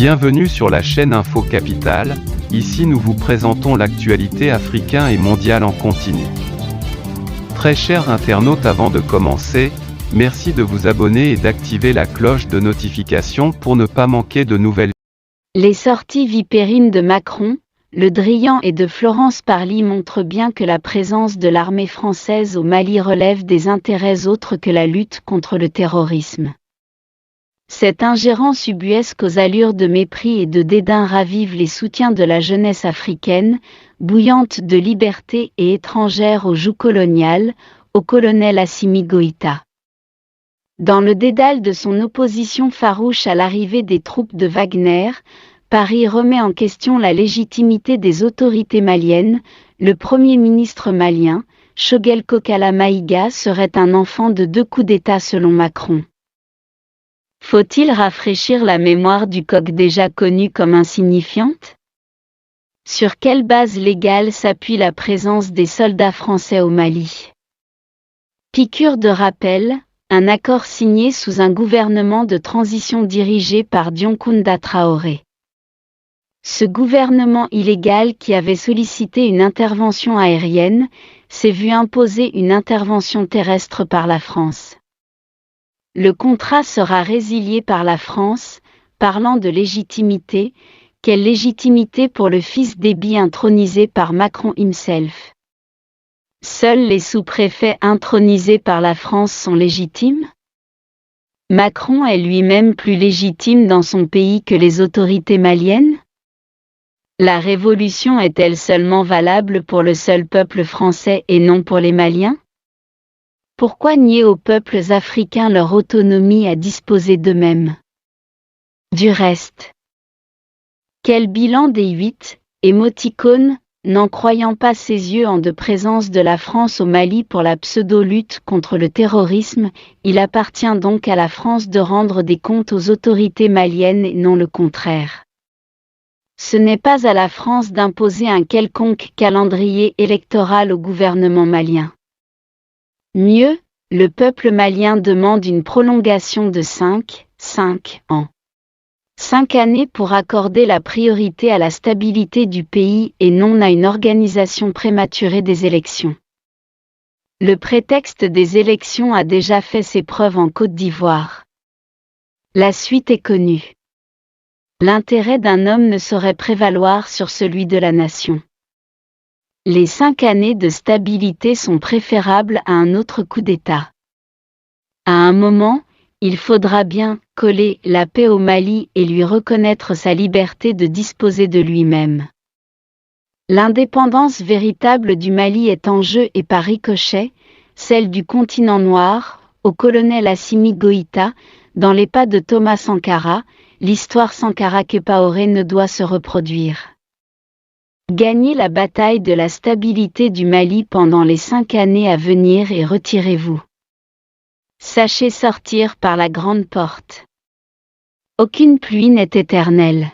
Bienvenue sur la chaîne Info Capitale, ici nous vous présentons l'actualité africaine et mondiale en continu. Très chers internautes, avant de commencer, merci de vous abonner et d'activer la cloche de notification pour ne pas manquer de nouvelles. Les sorties vipérines de Macron, Le Drian et de Florence Parly montrent bien que la présence de l'armée française au Mali relève des intérêts autres que la lutte contre le terrorisme. Cette ingérence ubuesque aux allures de mépris et de dédain ravive les soutiens de la jeunesse africaine, bouillante de liberté et étrangère au joug colonial, au colonel Assimi Goïta. Dans le dédale de son opposition farouche à l'arrivée des troupes de Wagner, Paris remet en question la légitimité des autorités maliennes. Le Premier ministre malien, Choguel Kokala Maïga, serait un enfant de 2 coups d'État selon Macron. Faut-il rafraîchir la mémoire du coq déjà connu comme insignifiante? Sur quelle base légale s'appuie la présence des soldats français au Mali? Piqûre de rappel, un accord signé sous un gouvernement de transition dirigé par Dioncounda Traoré. Ce gouvernement illégal qui avait sollicité une intervention aérienne, s'est vu imposer une intervention terrestre par la France. Le contrat sera résilié par la France. Parlant de légitimité, quelle légitimité pour le fils d'Éby intronisé par Macron himself? Seuls les sous-préfets intronisés par la France sont légitimes? Macron est lui-même plus légitime dans son pays que les autorités maliennes? La révolution est-elle seulement valable pour le seul peuple français et non pour les Maliens? Pourquoi nier aux peuples africains leur autonomie à disposer d'eux-mêmes? Du reste, quel bilan des 8 émoticônes, n'en croyant pas ses yeux en de présence de la France au Mali pour la pseudo-lutte contre le terrorisme, il appartient donc à la France de rendre des comptes aux autorités maliennes et non le contraire. Ce n'est pas à la France d'imposer un quelconque calendrier électoral au gouvernement malien. Mieux, le peuple malien demande une prolongation de 5 ans. 5 années pour accorder la priorité à la stabilité du pays et non à une organisation prématurée des élections. Le prétexte des élections a déjà fait ses preuves en Côte d'Ivoire. La suite est connue. L'intérêt d'un homme ne saurait prévaloir sur celui de la nation. Les 5 années de stabilité sont préférables à un autre coup d'État. À un moment, il faudra bien coller la paix au Mali et lui reconnaître sa liberté de disposer de lui-même. L'indépendance véritable du Mali est en jeu et par ricochet, celle du continent noir, au colonel Assimi Goïta, dans les pas de Thomas Sankara, l'histoire Sankara Kepaoré ne doit se reproduire. Gagnez la bataille de la stabilité du Mali pendant les 5 années à venir et retirez-vous. Sachez sortir par la grande porte. Aucune pluie n'est éternelle.